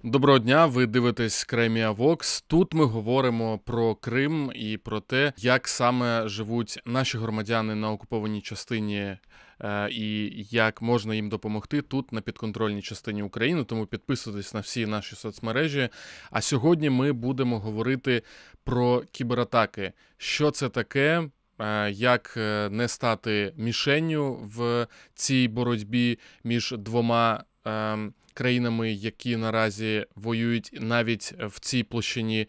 Доброго дня, ви дивитесь Crimea Vox. Тут ми говоримо про Крим і про те, як саме живуть наші громадяни на окупованій частині і як можна їм допомогти тут, на підконтрольній частині України. Тому підписуйтесь на всі наші соцмережі. А сьогодні ми будемо говорити про кібератаки. Що це таке? Як не стати мішенню в цій боротьбі між двома країнами, які наразі воюють навіть в цій площині,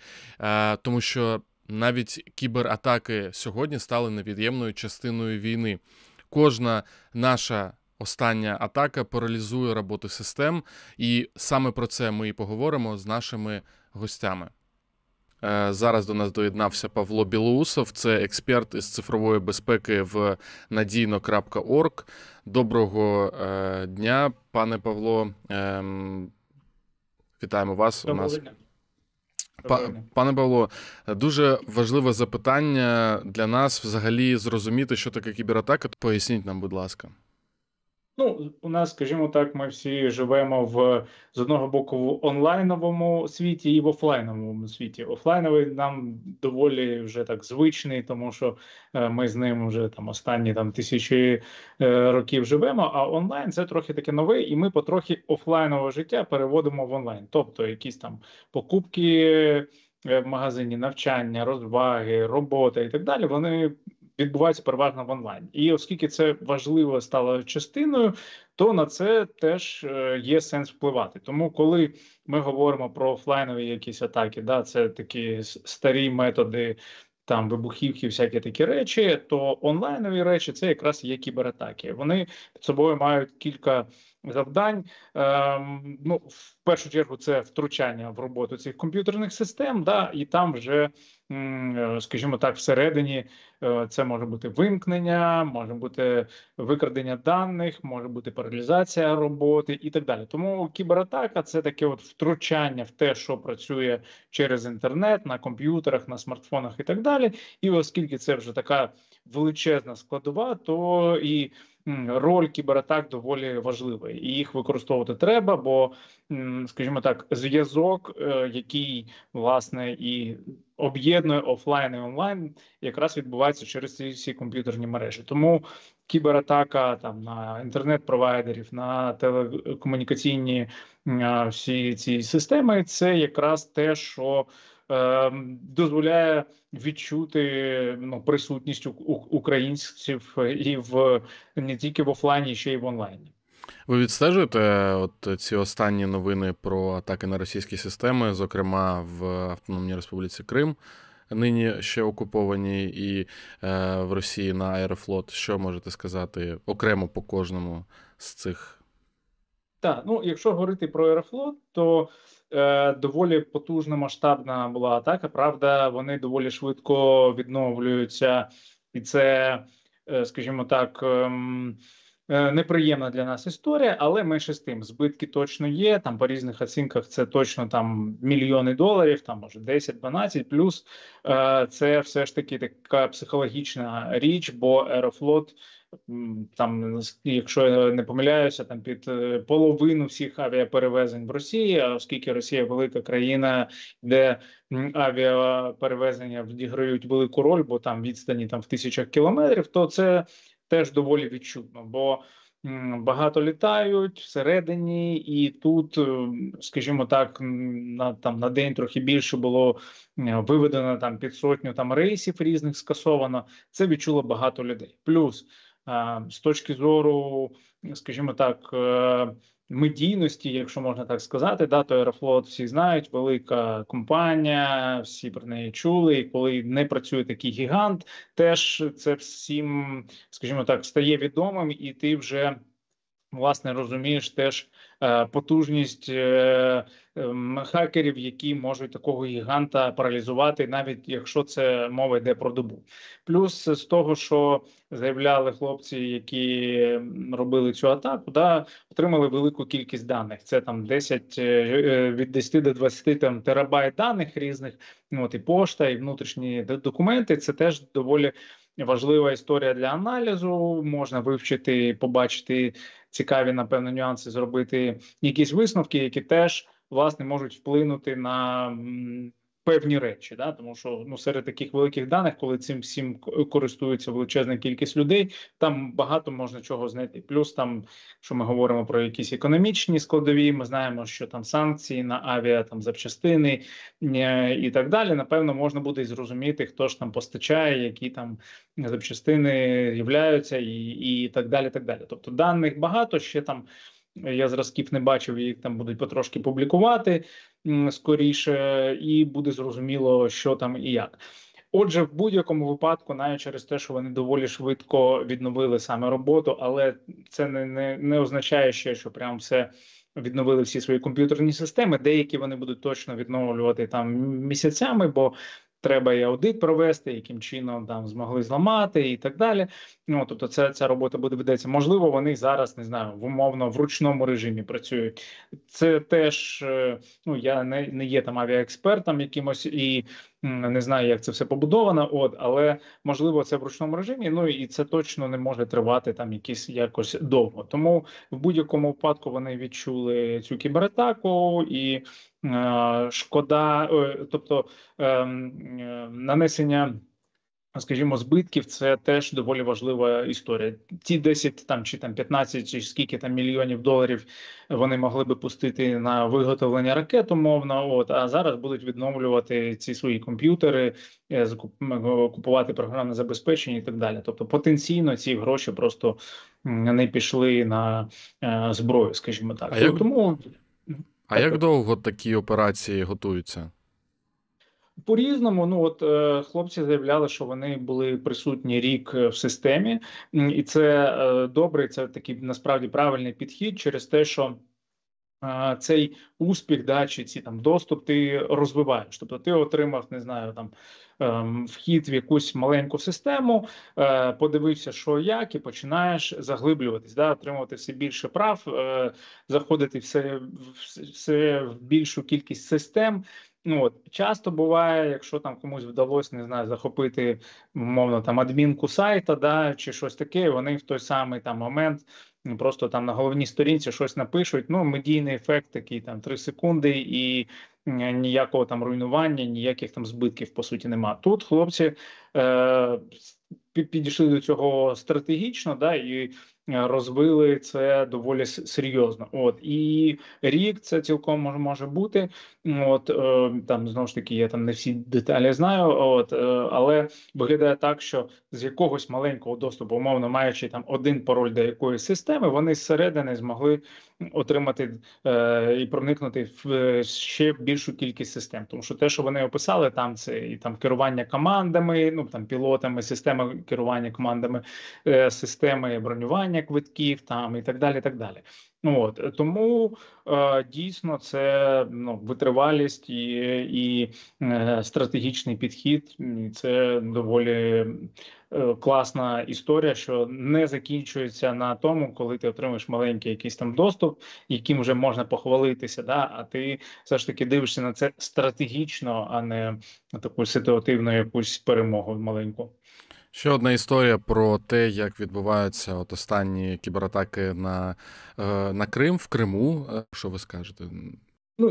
тому що навіть кібератаки сьогодні стали невід'ємною частиною війни. Кожна наша остання атака паралізує роботу систем, і саме про це ми і поговоримо з нашими гостями. Зараз до нас доєднався Павло Білоусов, це експерт із цифрової безпеки в надійно.орг. Доброго дня, пане Павло. Вітаємо вас. Доброго дня. Пане Павло, дуже важливе запитання для нас взагалі зрозуміти, що таке кібератака. Поясніть нам, будь ласка. У нас, скажімо так, ми всі живемо з одного боку в онлайновому світі і в офлайновому світі. Офлайновий нам доволі вже так звичний, тому що ми з ним вже останні тисячі років живемо, а онлайн – це трохи таке нове, і ми потрохи офлайнове життя переводимо в онлайн. Тобто якісь покупки в магазині, навчання, розваги, робота і так далі, вони відбувається переважно в онлайн. І оскільки це важливо стало частиною, то на це теж є сенс впливати. Тому коли ми говоримо про офлайнові якісь атаки, це такі старі методи, вибухівки, всякі такі речі, то онлайнові речі – це якраз є кібератаки. Вони під собою мають кілька завдань. В першу чергу це втручання в роботу цих комп'ютерних систем, і там вже, скажімо так, всередині це може бути вимкнення, може бути викрадення даних, може бути паралізація роботи і так далі. Тому кібератака – це таке втручання в те, що працює через інтернет, на комп'ютерах, на смартфонах і так далі. І оскільки це вже така величезна складова, то і роль кібератак доволі важлива. І їх використовувати треба, бо, скажімо так, зв'язок, який, власне, і об'єднує офлайн і онлайн, якраз відбувається через ці всі комп'ютерні мережі. Тому кібератака на інтернет-провайдерів, на телекомунікаційні всі ці системи – це якраз те, що дозволяє відчути присутність українців і не тільки в офлайні, ще й в онлайні. Ви відстежуєте ці останні новини про атаки на російські системи, зокрема в Автономній Республіці Крим, нині ще окуповані, і в Росії на Аерофлот? Що можете сказати окремо по кожному з цих? Так, якщо говорити про Аерофлот, то доволі потужна, масштабна була атака. Правда, вони доволі швидко відновлюються, і це, скажімо так, неприємна для нас історія, але менше з тим, збитки точно є, по різних оцінках це точно мільйони доларів, може 10-12, плюс це все ж таки така психологічна річ, бо Аерофлот, якщо я не помиляюся, під половину всіх авіаперевезень в Росії, а оскільки Росія велика країна, де авіаперевезення відіграють велику роль, бо відстані в тисячах кілометрів, то це теж доволі відчутно, бо багато літають всередині, і тут, скажімо так, на день трохи більше було виведено під сотню рейсів різних скасовано. Це відчуло багато людей. Плюс з точки зору, скажімо так, медійності, якщо можна так сказати, то Аерофлот всі знають, велика компанія, всі про неї чули, і коли не працює такий гігант, теж це всім, скажімо так, стає відомим, і ти вже, власне, розумієш теж потужність хакерів, які можуть такого гіганта паралізувати, навіть якщо це мова йде про добу. Плюс з того, що заявляли хлопці, які робили цю атаку, отримали велику кількість даних. Це від 10 до 20 терабайт даних різних, і пошта, і внутрішні документи. Це теж доволі важлива історія для аналізу. Можна вивчити, побачити цікаві, напевно, нюанси, зробити якісь висновки, які теж власне можуть вплинути на певні речі, да, тому що серед таких великих даних, коли цим всім користується величезна кількість людей, там багато можна чого знайти. Плюс там, що ми говоримо про якісь економічні складові, ми знаємо, що там санкції на авіа, там запчастини і так далі. Напевно, можна буде зрозуміти, хто ж там постачає, які там запчастини з'являються, і так далі. Так далі. Тобто даних багато ще там. Я зразків не бачив, їх там будуть потрошки публікувати скоріше, і буде зрозуміло, що там і як. Отже, в будь-якому випадку, навіть через те, що вони доволі швидко відновили саме роботу, але це не означає ще, що прям все відновили всі свої комп'ютерні системи. Деякі вони будуть точно відновлювати там місяцями, бо треба і аудит провести, яким чином там змогли зламати і так далі. Тобто, ця робота буде ведеться. Можливо, вони зараз не знаю, умовно в ручному режимі працюють. Це теж я не є там авіаекспертом якимось і не знаю, як це все побудовано. Але можливо, це в ручному режимі. І це точно не може тривати там якось довго. Тому в будь-якому випадку вони відчули цю кібератаку і шкода, тобто нанесення, скажімо, збитків, це теж доволі важлива історія. Ті 10 там чи там 15, чи скільки там мільйонів доларів вони могли би пустити на виготовлення ракет, умовно, а зараз будуть відновлювати ці свої комп'ютери, купувати програмне забезпечення і так далі. Тобто потенційно ці гроші просто не пішли на зброю, скажімо так. Тому як довго такі операції готуються? По-різному, хлопці заявляли, що вони були присутні рік в системі, і це добре. Це такий насправді правильний підхід через те, що цей успіх, чи ці там доступ ти розвиваєш. Тобто ти отримав, не знаю, там вхід в якусь маленьку систему, подивився, що як, і починаєш заглиблюватись, отримувати все більше прав, заходити все в більшу кількість систем. Часто буває, якщо там комусь вдалося, не знаю, захопити, умовно, там адмінку сайта, чи щось таке, вони в той самий там момент просто там на головній сторінці щось напишуть. Медійний ефект такий там 3 секунди і ніякого там руйнування, ніяких там збитків по суті нема. Тут хлопці підійшли до цього стратегічно, і розвили це доволі серйозно. І рік це цілком може бути. Там знову ж таки я там не всі деталі знаю. Але виглядає так, що з якогось маленького доступу, умовно маючи там один пароль до якоїсь системи, вони зсередини змогли отримати і проникнути в ще більшу кількість систем. Тому що те, що вони описали, там це і там керування командами, там пілотами, система керування командами, системи бронювання квитків, там і так далі. Так далі. Тому дійсно це витривалість і стратегічний підхід. І це доволі класна історія, що не закінчується на тому, коли ти отримаєш маленький якийсь там доступ, яким вже можна похвалитися, а ти все ж таки дивишся на це стратегічно, а не на таку ситуативну якусь перемогу маленьку. Ще одна історія про те, як відбуваються останні кібератаки на Крим, в Криму. Що ви скажете?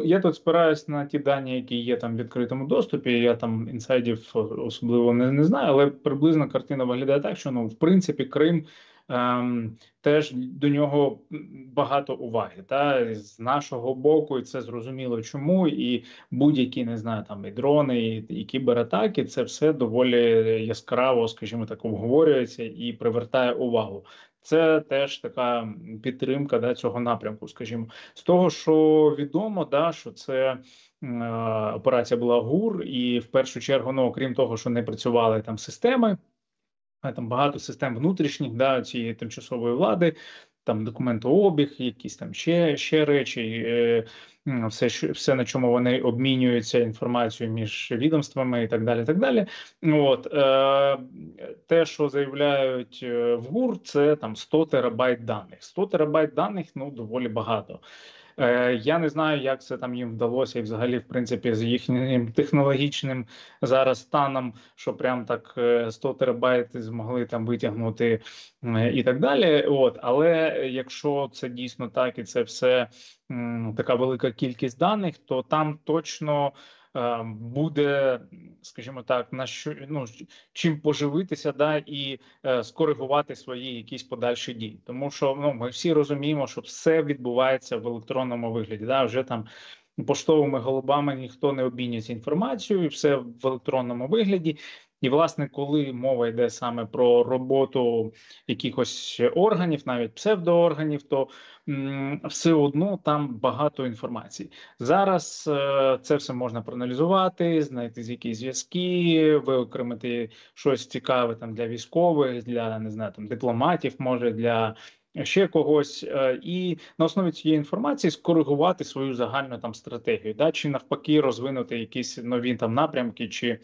Я тут спираюсь на ті дані, які є там в відкритому доступі. Я там інсайдів особливо не знаю, але приблизно картина виглядає так, що в принципі Крим теж до нього багато уваги. З нашого боку, і це зрозуміло чому. І будь-які, не знаю, там і дрони, і кібератаки, це все доволі яскраво, скажімо так, обговорюється і привертає увагу. Це теж така підтримка цього напрямку, скажімо. З того, що відомо, що це операція була ГУР, і в першу чергу, окрім того, що не працювали там системи, там багато систем внутрішніх, цієї тимчасової влади, там документообіг, якісь там ще речі, все, на чому вони обмінюються інформацією між відомствами і так далі. Так далі. Те, що заявляють в ГУР, це там 100 терабайт даних. 100 терабайт даних, доволі багато. Я не знаю, як це там їм вдалося, і взагалі, в принципі, з їхнім технологічним зараз станом, що прям так 100 терабайт змогли там витягнути і так далі. От, але якщо це дійсно так, і це все така велика кількість даних, то там точно буде, скажімо так, на що чим поживитися, да, і скоригувати свої якісь подальші дії, тому що ми всі розуміємо, що все відбувається в електронному вигляді. Да, вже там поштовими голубами ніхто не обмінюється інформацією, все в електронному вигляді. І, власне, коли мова йде саме про роботу якихось органів, навіть псевдоорганів, то все одно там багато інформації. Зараз це все можна проаналізувати, знайти якісь зв'язки, виокремити щось цікаве там для військових, для не знаю, там дипломатів, може для ще когось, і на основі цієї інформації скоригувати свою загальну там стратегію, да, чи навпаки розвинути якісь нові там напрямки, чи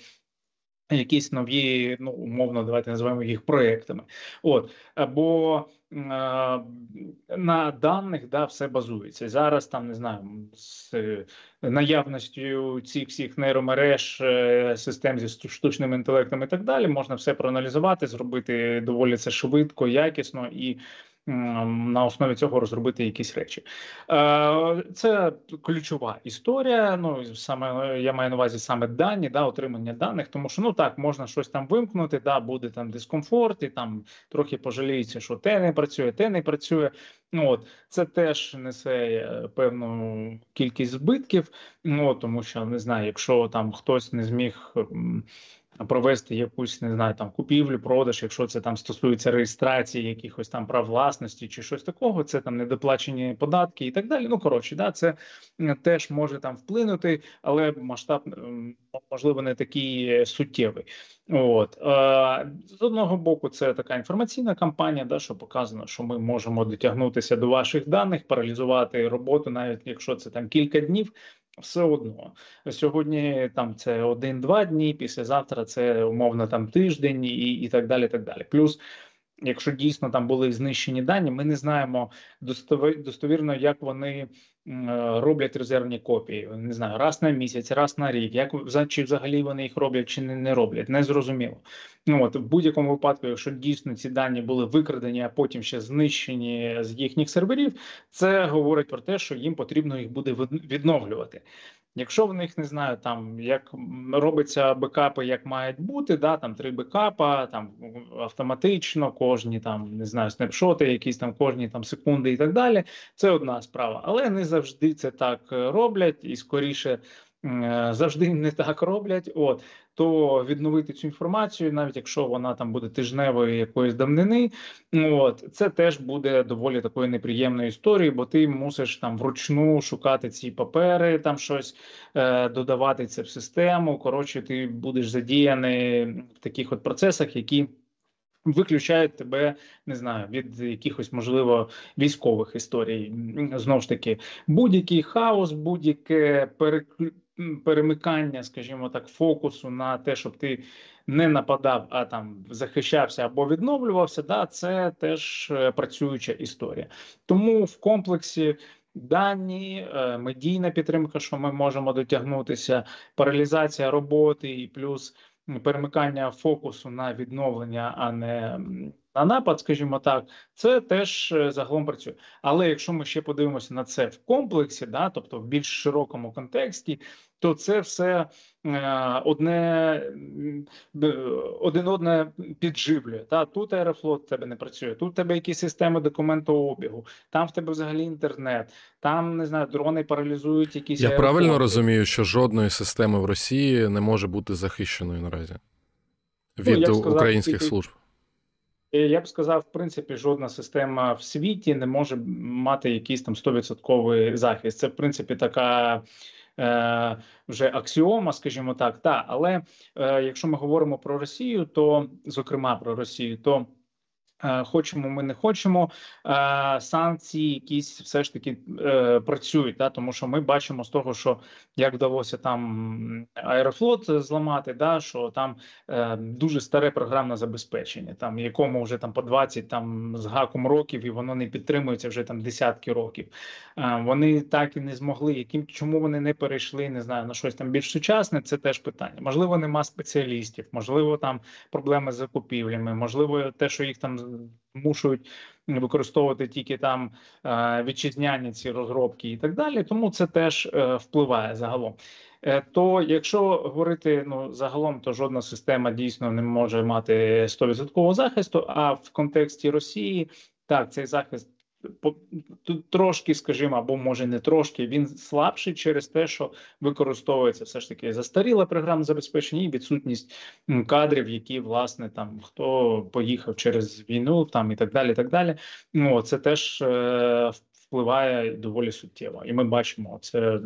якісь нові, умовно, давайте називаємо їх проектами. От, бо на даних, да, все базується. Зараз там, не знаю, з наявністю цих всіх нейромереж, систем зі штучним інтелектом і так далі, можна все проаналізувати, зробити доволі це швидко, якісно і на основі цього розробити якісь речі. Це ключова історія. Саме я маю на увазі саме дані, да, отримання даних, тому що так, можна щось там вимкнути, да, буде там дискомфорт, і там трохи пожаліється, що те не працює. Це теж несе певну кількість збитків. Тому що не знаю, якщо там хтось не зміг провести якусь, не знаю, там купівлю, продаж, якщо це там стосується реєстрації якихось там прав власності чи щось такого, це там недоплачені податки і так далі. Да, це теж може там вплинути, але масштаб, можливо, не такий суттєвий. З одного боку, це така інформаційна кампанія, да, що показано, що ми можемо дотягнутися до ваших даних, паралізувати роботу, навіть якщо це там кілька днів. Все одно сьогодні там це 1-2 дні, післязавтра це умовно там тиждень і так далі. Так далі. Плюс, якщо дійсно там були знищені дані, ми не знаємо достовірно, як вони роблять резервні копії. Не знаю, раз на місяць, раз на рік. Чи взагалі вони їх роблять, чи не роблять, не зрозуміло. В будь-якому випадку, якщо дійсно ці дані були викрадені, а потім ще знищені з їхніх серверів, це говорить про те, що їм потрібно їх буде відновлювати. Якщо в них, не знаю, там як робиться бекапи, як мають бути, да, там 3 бекапа, там автоматично, кожні там, не знаю, снапшоти, якісь там кожні там секунди і так далі, це одна справа. Але не завжди це так роблять, і скоріше завжди не так роблять. То відновити цю інформацію, навіть якщо вона там буде тижневої якоїсь давнини, це теж буде доволі такою неприємною історією, бо ти мусиш там вручну шукати ці папери, там щось додавати це в систему. Коротше, ти будеш задіяний в таких от процесах, які виключають тебе, не знаю, від якихось, можливо, військових історій. Знову ж таки, будь-який хаос, будь-яке перемикання, скажімо так, фокусу на те, щоб ти не нападав, а там захищався або відновлювався, да, це теж працююча історія. Тому в комплексі дані, медійна підтримка, що ми можемо дотягнутися, паралізація роботи і плюс перемикання фокусу на відновлення, а не на напад, скажімо так, це теж загалом працює. Але якщо ми ще подивимося на це в комплексі, да, тобто в більш широкому контексті, то це все один одне підживлює. Тут Аерофлот в тебе не працює, тут в тебе якісь системи документообігу, там в тебе взагалі інтернет, там, не знаю, дрони паралізують якісь Я аеропорти. Правильно розумію, що жодної системи в Росії не може бути захищеною наразі від українських служб? Я б сказав, в принципі, жодна система в світі не може мати якийсь там 100% захист. Це, в принципі, така вже аксіома, скажімо так. Але якщо ми говоримо про Росію, то, зокрема, про Росію, то хочемо ми не хочемо, санкції якісь все ж таки працюють, да, тому що ми бачимо з того, що як вдалося там Аерофлот зламати, да, що там дуже старе програмне забезпечення, там якому вже там по 20 там з гаком років, і воно не підтримується вже там десятки років. Вони так і не змогли. Чому вони не перейшли, не знаю, на щось там більш сучасне, це теж питання. Можливо, нема спеціалістів, можливо, там проблеми з закупівлями, можливо, те, що їх там змушують використовувати тільки там вітчизняні ці розробки і так далі. Тому це теж впливає загалом. То якщо говорити загалом, то жодна система дійсно не може мати 100% захисту. А в контексті Росії так, цей захист трошки, скажімо, або може не трошки, він слабший через те, що використовується все ж таки застаріле програмне забезпечення і відсутність кадрів, які власне там хто поїхав через війну, там і так далі. І так далі. Ну це теж впливає доволі суттєво, і ми бачимо це.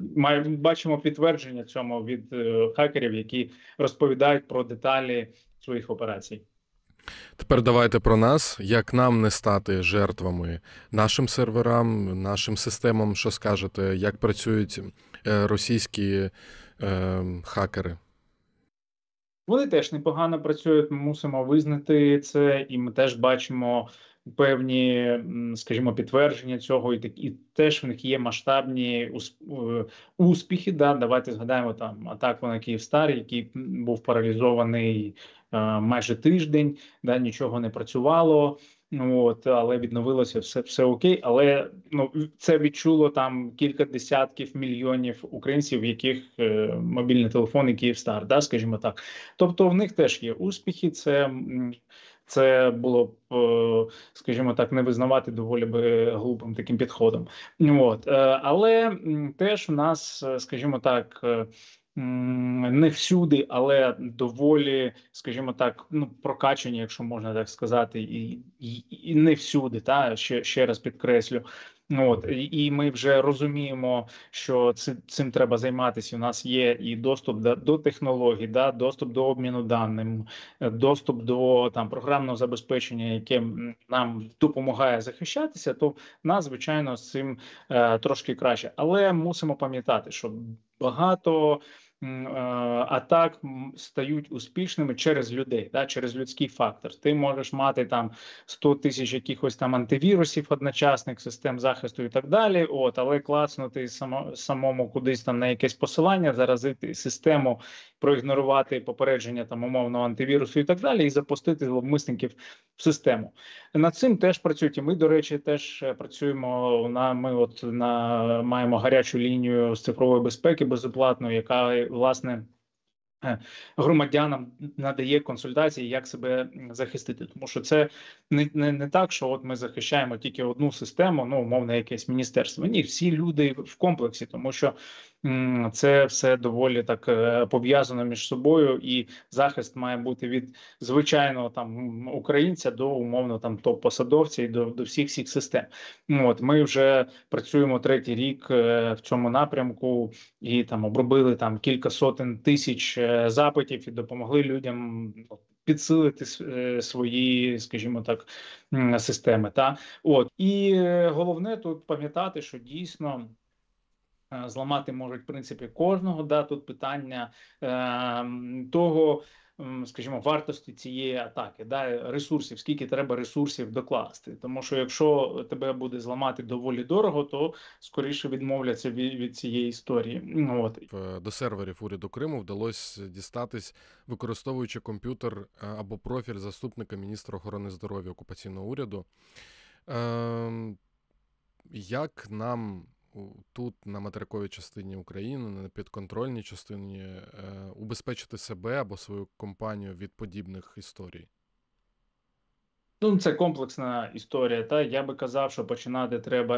Бачимо підтвердження цьому від хакерів, які розповідають про деталі своїх операцій. Тепер давайте про нас, як нам не стати жертвами нашим серверам, нашим системам, що скажете, як працюють російські хакери? Вони теж непогано працюють, ми мусимо визнати це, і ми теж бачимо певні, скажімо, підтвердження цього, і теж в них є масштабні успіхи. Да? Давайте згадаємо там атаку на Київстар, який був паралізований майже тиждень, да, нічого не працювало. Але відновилося все окей. Але це відчуло там кілька десятків мільйонів українців, в яких мобільний телефон і Київстар, да, скажімо так. Тобто в них теж є успіхи. Це було б, скажімо так, не визнавати доволі би глупим таким підходом. Але теж в нас, скажімо так, не всюди, але доволі, скажімо так, прокачані, якщо можна так сказати, і не всюди, ще раз підкреслю. І ми вже розуміємо, що цим треба займатися. У нас є і доступ до технологій, доступ до обміну даним, доступ до там програмного забезпечення, яке нам допомагає захищатися. То в нас, звичайно, з цим трошки краще, але мусимо пам'ятати, що багато атак стають успішними через людей, через людський фактор. Ти можеш мати там 100 тисяч якихось там антивірусів, одночасних систем захисту і так далі. Але клацнути самому кудись там на якесь посилання, заразити систему, проігнорувати попередження там умовного антивірусу і так далі, і запустити зловмисників в систему. Над цим теж працюють. І ми, до речі, теж працюємо маємо гарячу лінію з цифрової безпеки безоплатну, яка власне громадянам надає консультації, як себе захистити. Тому що це не так, що от ми захищаємо тільки одну систему, умовно, якесь міністерство. Ні, всі люди в комплексі, тому що це все доволі так пов'язано між собою, і захист має бути від звичайного там українця до умовно там топ-посадовця і до всіх систем. Ми вже працюємо 3-й рік в цьому напрямку і там обробили там кілька сотень тисяч запитів і допомогли людям підсилити свої, скажімо так, системи. І головне тут пам'ятати, що дійсно зламати можуть в принципі кожного. Тут питання того, скажімо, вартості цієї атаки, ресурсів, скільки треба ресурсів докласти. Тому що якщо тебе буде зламати доволі дорого, то скоріше відмовляться від цієї історії. До серверів уряду Криму вдалося дістатись, використовуючи комп'ютер або профіль заступника міністра охорони здоров'я окупаційного уряду. Як нам тут, на материковій частині України, на підконтрольній частині, убезпечити себе або свою компанію від подібних історій? Це комплексна історія. Я би казав, що починати треба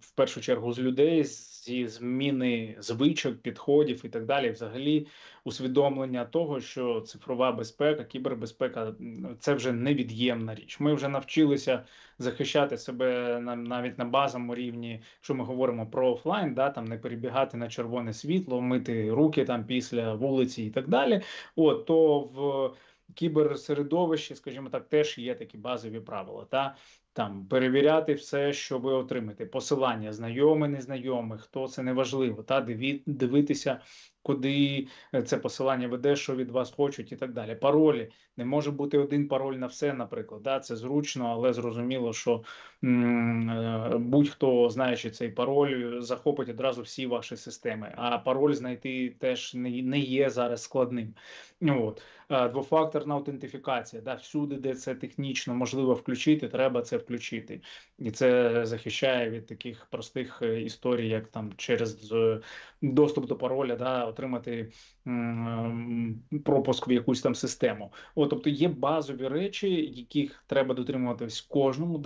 в першу чергу з людей, зі зміни звичок, підходів і так далі. Взагалі усвідомлення того, що цифрова безпека, кібербезпека – це вже невід'ємна річ. Ми вже навчилися захищати себе навіть на базовому рівні, що ми говоримо про офлайн, там не перебігати на червоне світло, мити руки там після вулиці і так далі. То в кіберсередовищі, скажімо так, теж є такі базові правила. Там перевіряти все, що ви отримаєте. Посилання, знайомий, незнайомий, хто це неважливо. Дивитися, куди це посилання веде, що від вас хочуть і так далі. Паролі. Не може бути один пароль на все, наприклад. Це зручно, але зрозуміло, що будь-хто, знаючи цей пароль, захопить одразу всі ваші системи. А пароль знайти теж не є зараз складним. От. Двофакторна аутентифікація. Всюди, де це технічно можливо включити, треба це включити. І це захищає від таких простих історій, як там через доступ до пароля, отримати пропуск в якусь там систему. Тобто є базові речі, яких треба дотримуватись кожному,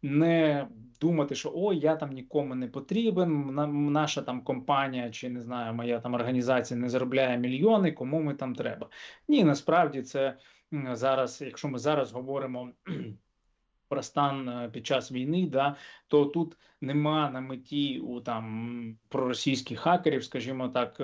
не думати, що я там нікому не потрібен, наша там компанія чи не знаю, моя там організація не заробляє мільйони, кому ми там треба. Ні, насправді це зараз, якщо ми зараз говоримо про стан під час війни, то тут нема на меті у там проросійських хакерів, скажімо так,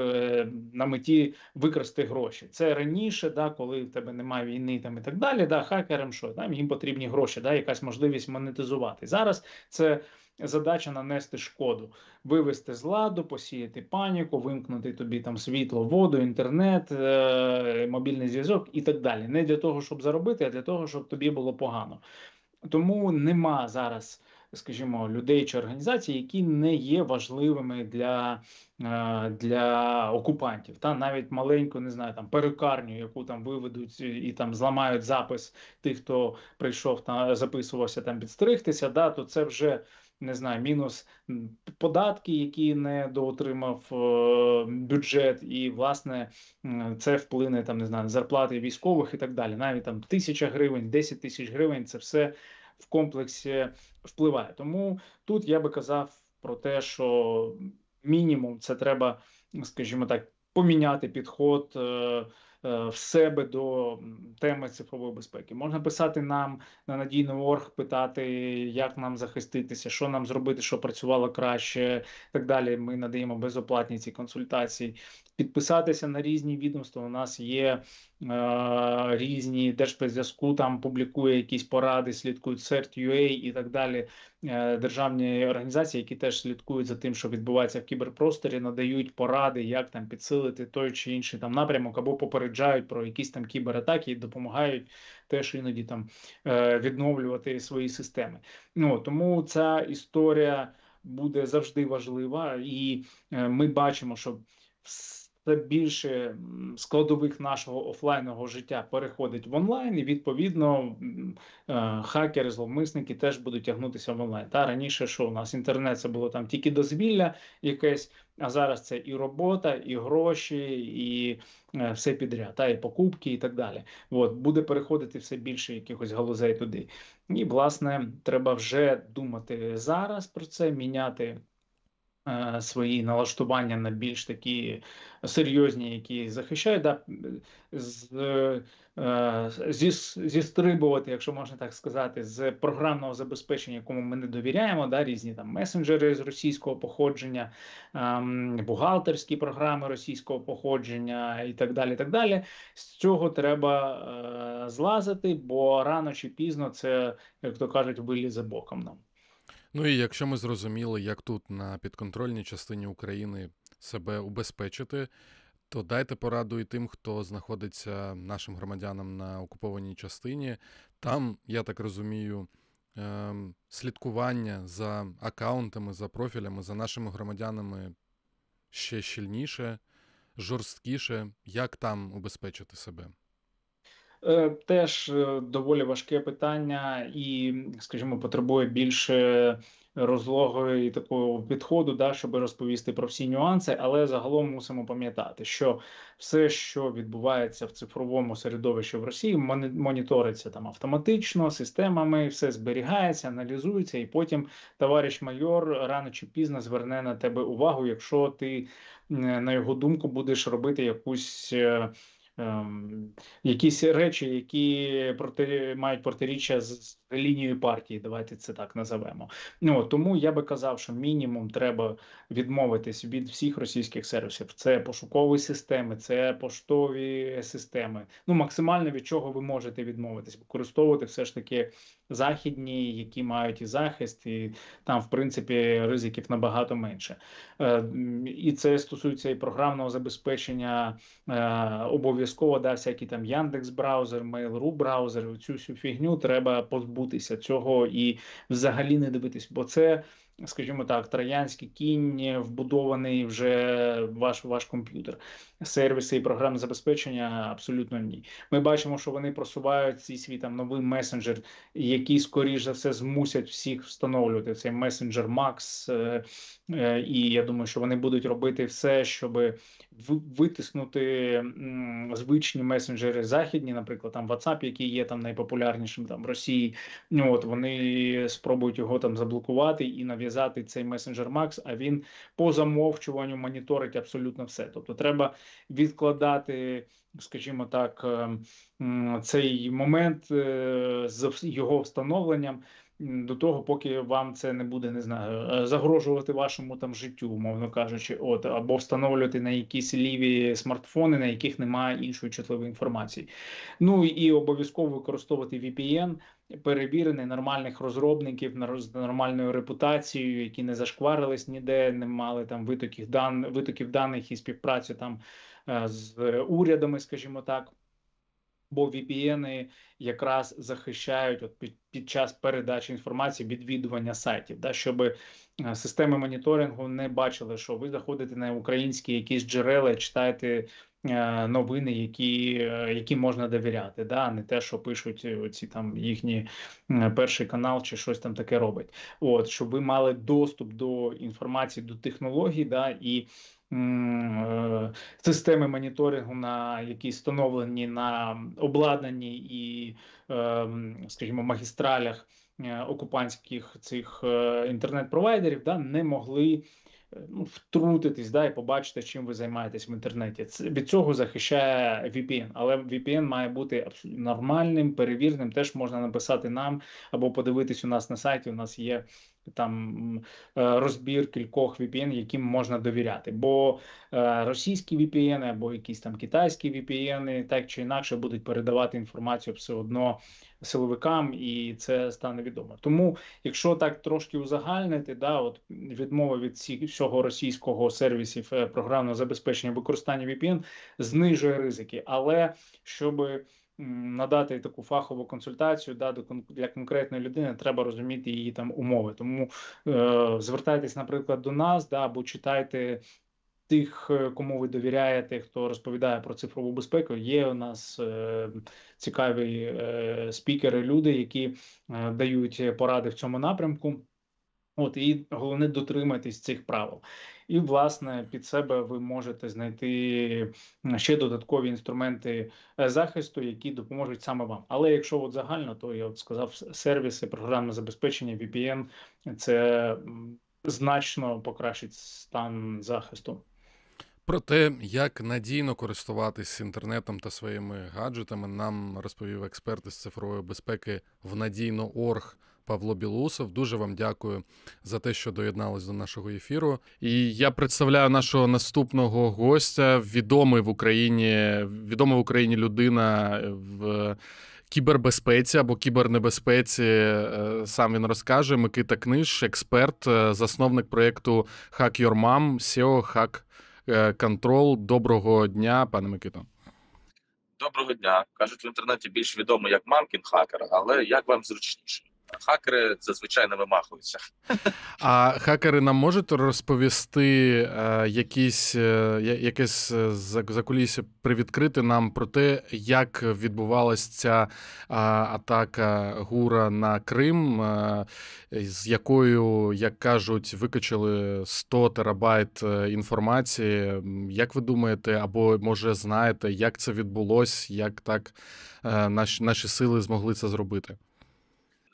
на меті викрасти гроші. Це раніше, коли в тебе немає війни там і так далі, хакерам що, їм потрібні гроші, якась можливість монетизувати. Зараз це задача нанести шкоду, вивести з ладу, посіяти паніку, вимкнути тобі там світло, воду, інтернет, мобільний зв'язок і так далі. Не для того, щоб заробити, а для того, щоб тобі було погано. Тому нема зараз, скажімо, людей чи організацій, які не є важливими для окупантів. Навіть маленьку, не знаю, там перукарню, яку там виведуть і там зламають запис тих, хто прийшов записувався там підстригтися, то це вже, не знаю, мінус податки, які не доотримав бюджет, і, власне, це вплине там, не знаю, зарплати військових і так далі. Навіть там 1000 гривень, 10 тисяч гривень, це все в комплексі впливає. Тому тут я би казав про те, що мінімум це треба, скажімо так, поміняти підход в себе до теми цифрової безпеки. Можна писати нам на надійний.орг, питати, як нам захиститися, що нам зробити, щоб працювало краще, так далі. Ми надаємо безоплатні ці консультації. Підписатися на різні відомства. У нас є різні Держспецзв'язку, там публікує якісь поради, слідкують CERT.ua і так далі. Державні організації, які теж слідкують за тим, що відбувається в кіберпросторі, надають поради, як там підсилити той чи інший там напрямок, або попереджають про якісь там кібератаки і допомагають теж іноді там відновлювати свої системи. Тому ця історія буде завжди важлива, і ми бачимо, що все більше складових нашого офлайнового життя переходить в онлайн, і відповідно хакери, зловмисники теж будуть тягнутися в онлайн. Раніше що у нас інтернет це було там тільки дозвілля якесь, а зараз це і робота, і гроші, і все підряд, і покупки, і так далі. Буде переходити все більше якихось галузей туди. І, власне, треба вже думати зараз про це, міняти свої налаштування на більш такі серйозні, які захищають, зістрибувати, якщо можна так сказати, з програмного забезпечення, якому ми не довіряємо, різні там месенджери з російського походження, бухгалтерські програми російського походження і так далі, так далі. З цього треба злазити, бо рано чи пізно це, як то кажуть, вилізе боком нам. І якщо ми зрозуміли, як тут на підконтрольній частині України себе убезпечити, то дайте пораду і тим, хто знаходиться нашим громадянам на окупованій частині. Там, я так розумію, слідкування за акаунтами, за профілями, за нашими громадянами ще щільніше, жорсткіше. Як там убезпечити себе? Теж доволі важке питання і, скажімо, потребує більше розлогого і такого підходу, щоб розповісти про всі нюанси, але загалом мусимо пам'ятати, що все, що відбувається в цифровому середовищі в Росії, моніториться там автоматично, системами, все зберігається, аналізується, і потім товариш майор рано чи пізно зверне на тебе увагу, якщо ти, на його думку, будеш робити якусь якісь речі, які мають протиріччя з лінією партії, давайте це так називемо. Ну, тому я би казав, що мінімум треба відмовитись від всіх російських сервісів. Це пошукові системи, це поштові системи. Ну, максимально від чого ви можете відмовитись, використовувати все ж таки західні, які мають і захист, і там, в принципі, ризиків набагато менше. І це стосується і програмного забезпечення, обов'язково, да, всякі там Яндекс браузер, Mail.ru браузер, цю всю фігню треба позбутися цього і взагалі не дивитись, бо це, скажімо так, троянський кінь, вбудований вже ваш комп'ютер. Сервіси і програмне забезпечення абсолютно ні. Ми бачимо, що вони просувають цей свій там новий месенджер, який, скоріш за все, змусять всіх встановлювати цей месенджер Max. І я думаю, що вони будуть робити все, щоб витиснути звичні месенджери західні, наприклад, там WhatsApp, який є там найпопулярнішим там в Росії. От вони спробують його там заблокувати і нав'язати цей месенджер Max, а він по замовчуванню моніторить абсолютно все. Тобто треба відкладати, скажімо так, цей момент з його встановленням до того, поки вам це не буде, не знаю, загрожувати вашому там життю, умовно кажучи, от, або встановлювати на якісь ліві смартфони, на яких немає іншої чутливої інформації. Ну і обов'язково використовувати VPN, перевірений, нормальних розробників з нормальною репутацією, які не зашкварились ніде, не мали там витоків даних і співпрацю там з урядами, скажімо так. Бо VPN якраз захищають от під час передачі інформації, відвідування сайтів, да, щоб системи моніторингу не бачили, що ви заходите на українські якісь джерела, читаєте новини, які можна довіряти, да, не те, що пишуть оці там їхні перший канал чи щось там таке робить. От, щоб ви мали доступ до інформації, до технологій, да, і системи моніторингу, на які встановлені на обладнанні і, скажімо, магістралях окупантських цих інтернет-провайдерів, да, не могли втрутитись, да, і побачити, чим ви займаєтесь в інтернеті. Від цього захищає VPN, але VPN має бути абсолютно нормальним, перевіреним. Теж можна написати нам або подивитись у нас на сайті. У нас є там розбір кількох VPN, яким можна довіряти. Бо російські VPN або якісь там китайські VPN так чи інакше будуть передавати інформацію все одно силовикам, і це стане відомо. Тому, якщо так трошки узагальнити, да, от відмова від всього російського сервісів програмного забезпечення використання VPN знижує ризики, але щоб надати таку фахову консультацію, да, для конкретної людини треба розуміти її там умови. Тому звертайтесь, наприклад, до нас, да, або читайте тих, кому ви довіряєте, хто розповідає про цифрову безпеку. Є у нас цікаві спікери, люди, які дають поради в цьому напрямку. От, і головне дотриматись цих правил. І, власне, під себе ви можете знайти ще додаткові інструменти захисту, які допоможуть саме вам. Але якщо от загально, то я от сказав, сервіси, програмне забезпечення, VPN – це значно покращить стан захисту. Про те, як надійно користуватись інтернетом та своїми гаджетами, нам розповів експерт із цифрової безпеки в Надійно.орг Павло Білоусов. Дуже вам дякую за те, що доєднались до нашого ефіру. І я представляю нашого наступного гостя, відома в Україні людина в кібербезпеці або кібернебезпеці. Сам він розкаже. Микита Книж, експерт, засновник проєкту Hack Your Mom, SEO Hack Control. Доброго дня, пане Микито. Доброго дня. Кажуть, в інтернеті більш відомо як мамкін хакер, але як вам зручніше? Хакери зазвичай не вимахуються. А хакери нам можуть розповісти якесь закулісся, привідкрити нам про те, як відбувалася ця атака ГУРа на Крим, з якою, як кажуть, викачали 100 терабайт інформації. Як ви думаєте, або, може, знаєте, як це відбулося, як так наші сили змогли це зробити?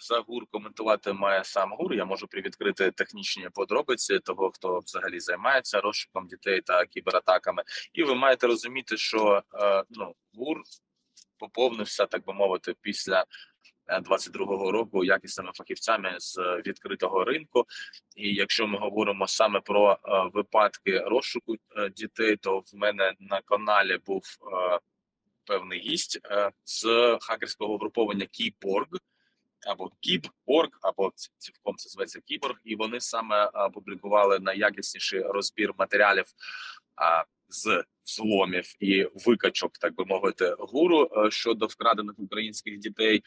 за ГУР коментувати має сам ГУР. Я можу привідкрити технічні подробиці того, хто взагалі займається розшуком дітей та кібератаками. І ви маєте розуміти, що ГУР поповнився, так би мовити, після 22-го року якісними фахівцями з відкритого ринку. І якщо ми говоримо саме про випадки розшуку дітей, то в мене на каналі був певний гість з хакерського угруповання Keyborg, або Keyborg, або цілком це зветься Keyborg, і вони саме опублікували найякісніший розбір матеріалів з взломів і викачок, так би мовити, ГУРу щодо вкрадених українських дітей.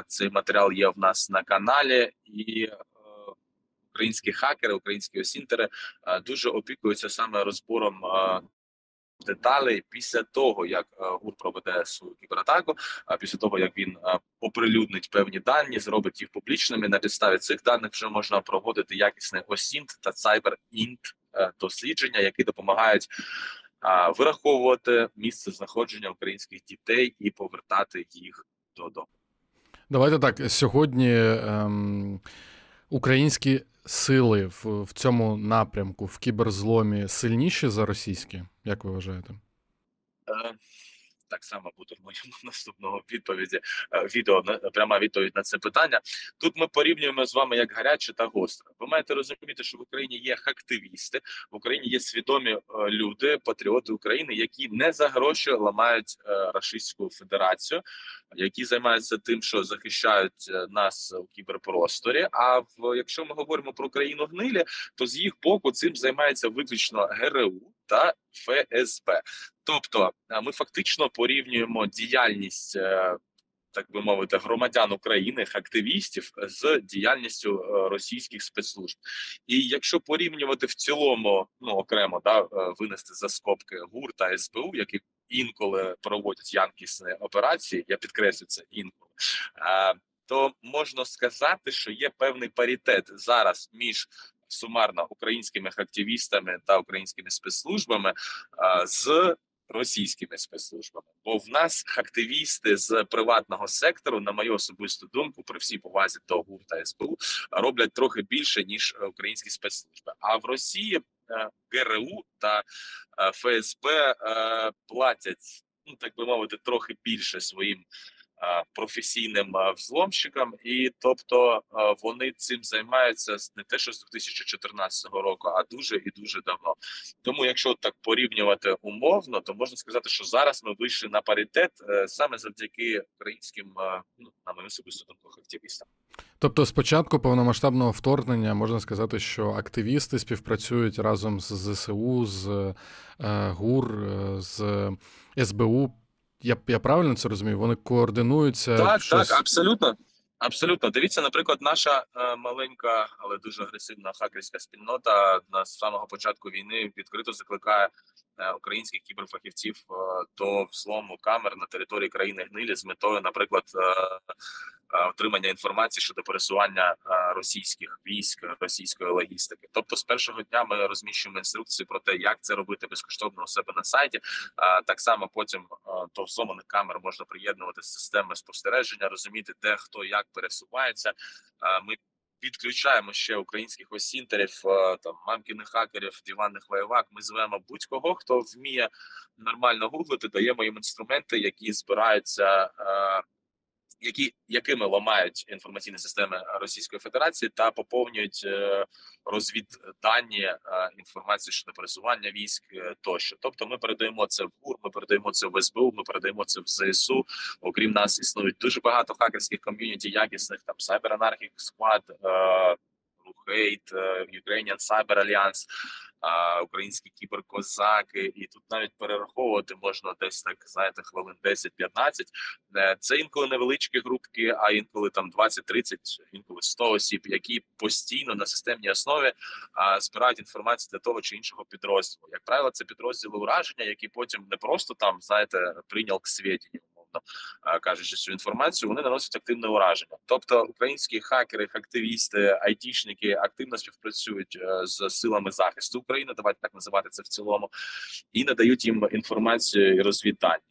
Цей матеріал є в нас на каналі, і українські хакери, українські осінтери дуже опікуються саме розбором деталей після того, як ГУР проведе свою кібератаку, після того, як він оприлюднить певні дані, зробить їх публічними. На підставі цих даних вже можна проводити якісне осінт та cyber-int дослідження, які допомагають вираховувати місце знаходження українських дітей і повертати їх додому. Давайте так, сьогодні українські сили в цьому напрямку, в кіберзломі, сильніші за російські, як ви вважаєте? Так само буде в моєму наступному відео, пряма відповідь на це питання. Тут ми порівнюємо з вами як гаряче та гостре. Ви маєте розуміти, що в Україні є хактивісти, в Україні є свідомі люди, патріоти України, які не за гроші ламають Російську Федерацію, які займаються тим, що захищають нас у кіберпросторі. А якщо ми говоримо про країну гнилі, то з їх боку цим займається виключно ГРУ та ФСБ. Тобто ми фактично порівнюємо діяльність, так би мовити, громадян України, активістів з діяльністю російських спецслужб. І якщо порівнювати в цілому, окремо, винести за скобки ГУР та СБУ, які інколи проводять якісні операції, я підкреслю це інколи, то можна сказати, що є певний паритет зараз між сумарно українськими активістами та українськими спецслужбами з російськими спецслужбами. Бо в нас активісти з приватного сектору, на мою особисту думку, при всій повазі до ГУР та СБУ, роблять трохи більше, ніж українські спецслужби. А в Росії ГРУ та ФСБ платять, так би мовити, трохи більше своїм професійним взломщикам, і тобто вони цим займаються не те, що з 2014 року, а дуже і дуже давно. Тому якщо так порівнювати умовно, то можна сказати, що зараз ми вийшли на паритет саме завдяки українським, на мою особисту думку, активістам. Тобто з початку повномасштабного вторгнення можна сказати, що активісти співпрацюють разом з ЗСУ, з ГУР, з СБУ. Я правильно це розумію? Вони координуються? Так, абсолютно. Абсолютно. Дивіться, наприклад, наша маленька, але дуже агресивна хакерська спільнота з самого початку війни відкрито закликає українських кіберфахівців до взлому камер на території країни гнилі з метою, наприклад, отримання інформації щодо пересування російських військ, російської логістики. Тобто з першого дня ми розміщуємо інструкції про те, як це робити безкоштовно у себе на сайті. Так само потім до взломаних камер можна приєднувати системи спостереження, розуміти, де, хто, як пересувається. Ми підключаємо ще українських осінтерів, там, мамкіних хакерів, диванних воєвак. Ми звемо будь-кого, хто вміє нормально гуглити, даємо їм інструменти, які збираються, якими ламають інформаційні системи Російської Федерації та поповнюють розвіддані, інформацію щодо пересування військ тощо. Тобто ми передаємо це в ГУР, ми передаємо це в СБУ, ми передаємо це в ЗСУ. Окрім нас існують дуже багато хакерських ком'юніті якісних, там Cyber Anarchic Squad, Hate, Ukrainian Cyber Alliance, українські кіберкозаки, і тут навіть перераховувати можна десь так, знаєте, хвилин 10-15. Це інколи невеличкі групки, а інколи там 20-30, інколи 100 осіб, які постійно на системній основі збирають інформацію для того чи іншого підрозділу. Як правило, це підрозділи ураження, які потім не просто там, знаєте, прийняв к сведенню, кажучи цю інформацію, вони наносять активне ураження. Тобто українські хакери, активісти, айтішники активно співпрацюють з силами захисту України, давайте так називати це в цілому, і надають їм інформацію і розвіддані.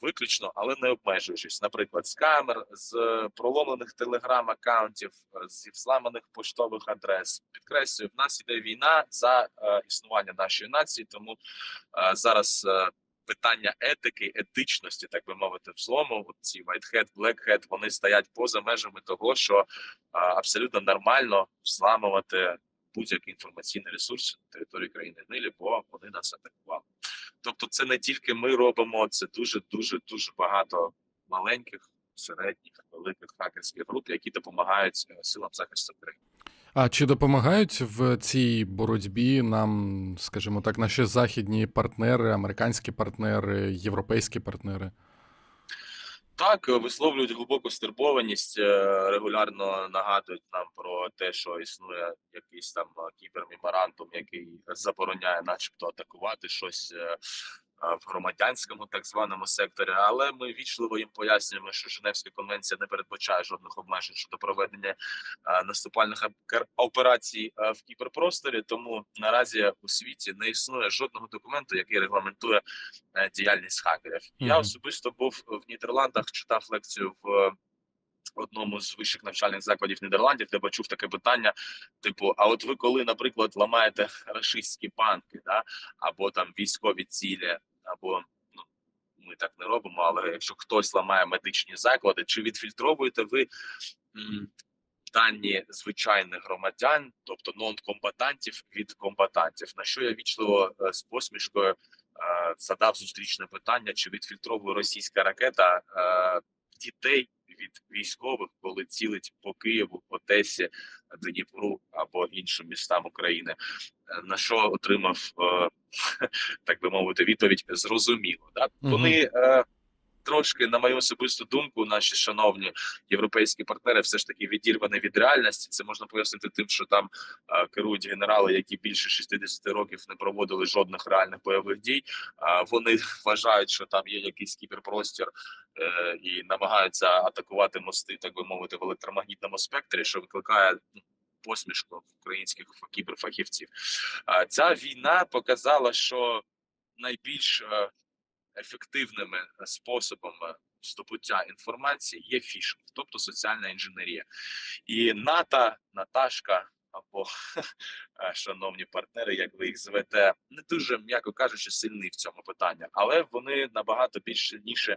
виключно, але не обмежуючись, наприклад, з камер, з проломлених телеграм-аккаунтів, зі взламаних поштових адрес. Підкреслюю, в нас іде війна за існування нашої нації, тому зараз питання етики, етичності, так би мовити, взлому, ці white hat, black hat, вони стоять поза межами того, що абсолютно нормально взламувати будь-який інформаційний ресурс на території країни Нилі, бо вони нас атакували. Тобто це не тільки ми робимо, це дуже багато маленьких, середніх, великих хакерських груп, які допомагають силам захисту країни. А чи допомагають в цій боротьбі нам, скажімо так, наші західні партнери, американські партнери, європейські партнери? Так, висловлюють глибоку стурбованість, регулярно нагадують нам про те, що існує якийсь там кібермеморандум, який забороняє начебто атакувати щось в громадянському так званому секторі, але ми вічливо їм пояснюємо, що Женевська конвенція не передбачає жодних обмежень щодо проведення наступальних операцій в кіберпросторі, тому наразі у світі не існує жодного документу, який регламентує діяльність хакерів. Я особисто був в Нідерландах, читав лекцію в одному з вищих навчальних закладів Нідерландів, де почув таке питання, типу, а от ви коли, наприклад, ламаєте рашистські банки, да, або там військові цілі, або, ну, ми так не робимо, але якщо хтось ламає медичні заклади, чи відфільтровуєте ви дані звичайних громадян, тобто нон-комбатантів від комбатантів? На що я вічливо з посмішкою задав зустрічне питання, чи відфільтровує російська ракета дітей від військових, коли цілить по Києву, Одесі, Дніпру або іншим містам України. На що отримав, так би мовити, відповідь зрозуміло. Да? Вони трошки, на мою особисту думку, наші шановні європейські партнери все ж таки відірвані від реальності. Це можна пояснити тим, що там керують генерали, які більше 60 років не проводили жодних реальних бойових дій. Вони вважають, що там є якийсь кіберпростір і намагаються атакувати мости, так би мовити, в електромагнітному спектрі, що викликає посмішку українських кіберфахівців. Ця війна показала, що найбільш ефективними способами здобуття інформації є фішинг, тобто соціальна інженерія. І НАТО, Наташка або шановні партнери, як ви їх звете, не дуже, м'яко кажучи, сильні в цьому питанні, але вони набагато більш сильніші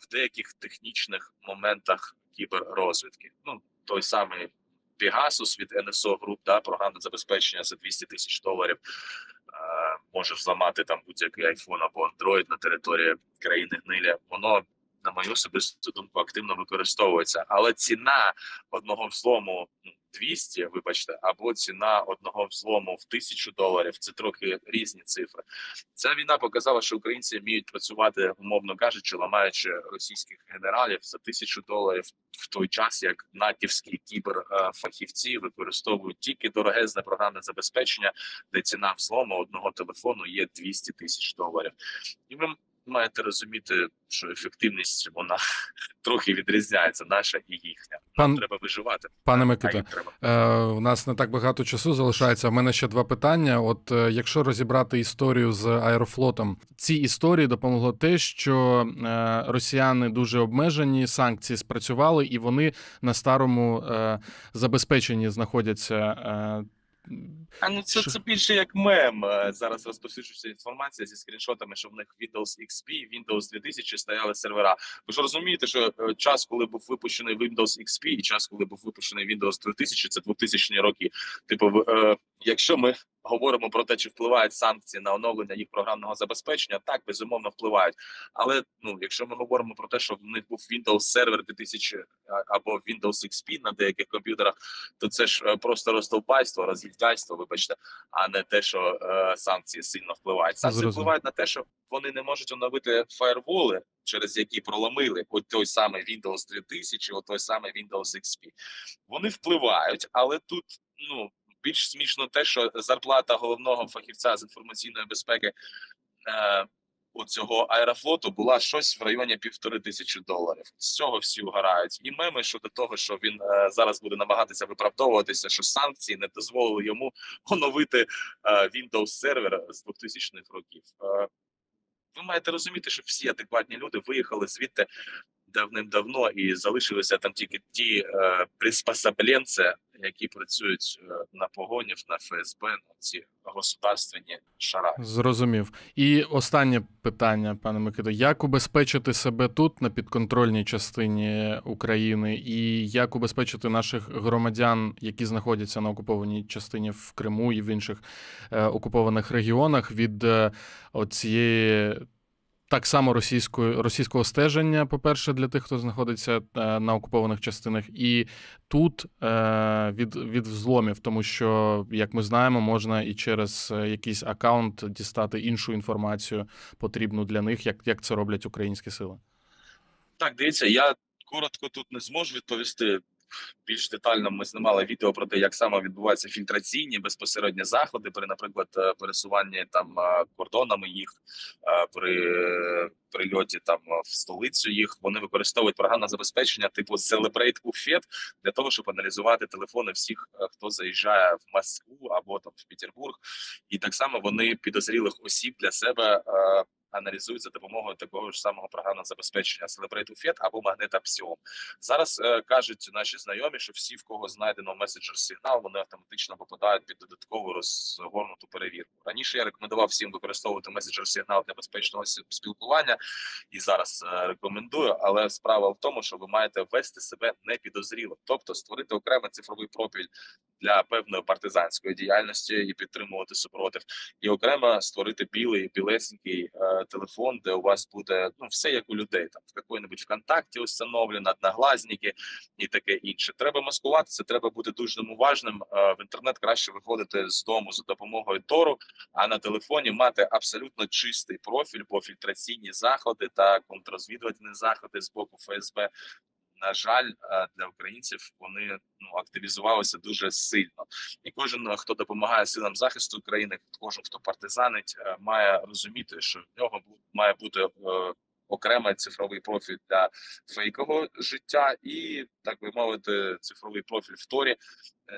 в деяких технічних моментах кіберрозвідки. Ну, той самий Pegasus від NSO Group, да, програмне забезпечення за $200,000, може взламати там будь-який iPhone або Android на території країни Гниля. Воно, на мою особисту думку, активно використовується. Але ціна одного взлому 200, вибачте, або ціна одного взлому в $1000 – це трохи різні цифри. Ця війна показала, що українці вміють працювати, умовно кажучи, ламаючи російських генералів за $1000, в той час, як натівські кіберфахівці використовують тільки дорогезне програмне забезпечення, де ціна взлому одного телефону є $200,000. І ви маєте розуміти, що ефективність, вона трохи відрізняється, наша і їхня. Нам треба виживати. Пане Микито, у нас не так багато часу залишається. У мене ще два питання. От якщо розібрати історію з Аерофлотом, ці історії допомогло те, що росіяни дуже обмежені, санкції спрацювали, і вони на старому забезпеченні знаходяться. Це більше як мем. Зараз розповсюджується інформація зі скріншотами, що в них Windows XP, Windows 2000 стояли сервера. Ви ж розумієте, що час, коли був випущений Windows XP, і час, коли був випущений Windows 2000, це 2000-ні роки. Типу, якщо ми говоримо про те, чи впливають санкції на оновлення їх програмного забезпечення, так, безумовно, впливають. Але, якщо ми говоримо про те, що в них був Windows Server 2000 або Windows XP на деяких комп'ютерах, то це ж просто роздовбайство, розгільдяйство, вибачте, а не те, що санкції сильно впливають. Санкції впливають на те, що вони не можуть оновити фаєрволи, через які проломили от той самий Windows 3000, от той самий Windows XP. Вони впливають, але тут, більш смішно те, що зарплата головного фахівця з інформаційної безпеки у цього Аерофлоту була щось в районі $1500. З цього всі вгорають. І меми щодо того, що він зараз буде намагатися виправдовуватися, що санкції не дозволили йому оновити Windows сервер з 2000-х років. Ви маєте розуміти, що всі адекватні люди виїхали звідти давним-давно і залишилися там тільки ті приспособленці, які працюють на погонів, на ФСБ, на ці государственні шара. Зрозумів. І останнє питання, пане Микито. Як убезпечити себе тут, на підконтрольній частині України, і як убезпечити наших громадян, які знаходяться на окупованій частині в Криму і в інших окупованих регіонах, від оцієї так само російського стеження, по-перше, для тих, хто знаходиться на окупованих частинах, і тут від взломів, тому що, як ми знаємо, можна і через якийсь аккаунт дістати іншу інформацію, потрібну для них, як це роблять українські сили. Так, дивіться, я коротко тут не зможу відповісти. Більш детально ми знімали відео про те, як саме відбуваються фільтраційні безпосередньо заходи при, наприклад, пересуванні там кордонами їх, при прильоті там в столицю їх. Вони використовують програмне забезпечення типу Celebrate UFED для того, щоб аналізувати телефони всіх, хто заїжджає в Москву або там в Петербург. І так само вони підозрілих осіб для себе аналізують за допомогою такого ж самого програмного забезпечення Celebrate UFED або Magnet Axiom. Зараз кажуть наші знайомі, що всі, в кого знайдено меседжер-сигнал, вони автоматично попадають під додаткову розгорнуту перевірку. Раніше я рекомендував всім використовувати меседжер-сигнал для безпечного спілкування, і зараз рекомендую, але справа в тому, що ви маєте вести себе непідозріло, тобто створити окремий цифровий профіль для певної партизанської діяльності і підтримувати супротив, і окремо створити білесенький телефон, де у вас буде все як у людей, там в якої-небудь ВКонтакті установлено, одноглазники і таке інше. Треба маскуватися, треба бути дуже уважним. В інтернет краще виходити з дому за допомогою Тору, а на телефоні мати абсолютно чистий профіль, бо фільтраційні заходи та контррозвідувальні заходи з боку ФСБ, на жаль, для українців вони активізувалися дуже сильно. І кожен, хто допомагає силам захисту України, кожен, хто партизанить, має розуміти, що в нього має бути окремий цифровий профіль для фейкового життя і, так би мовити, цифровий профіль в Торі,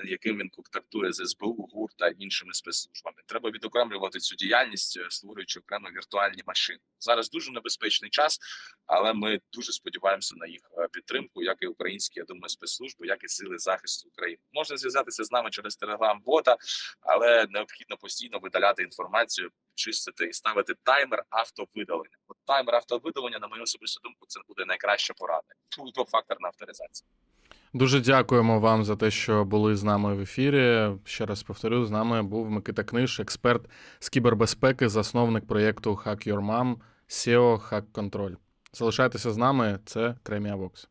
яким він контактує з СБУ, ГУР та іншими спецслужбами. Треба відокремлювати цю діяльність, створюючи окремо віртуальні машини. Зараз дуже небезпечний час, але ми дуже сподіваємося на їх підтримку, як і українські, я думаю, спецслужби, як і сили захисту України. Можна зв'язатися з нами через Telegram-бота, але необхідно постійно видаляти інформацію, чистити і ставити таймер автовидалення. От таймер автовидалення, на мою особисту думку, це буде найкраща порада. Двофакторна авторизація. Дуже дякуємо вам за те, що були з нами в ефірі. Ще раз повторю, з нами був Микита Книж, експерт з кібербезпеки, засновник проєкту Hack Your Mom, SEO Hack Control. Залишайтеся з нами, це Crimea Vox.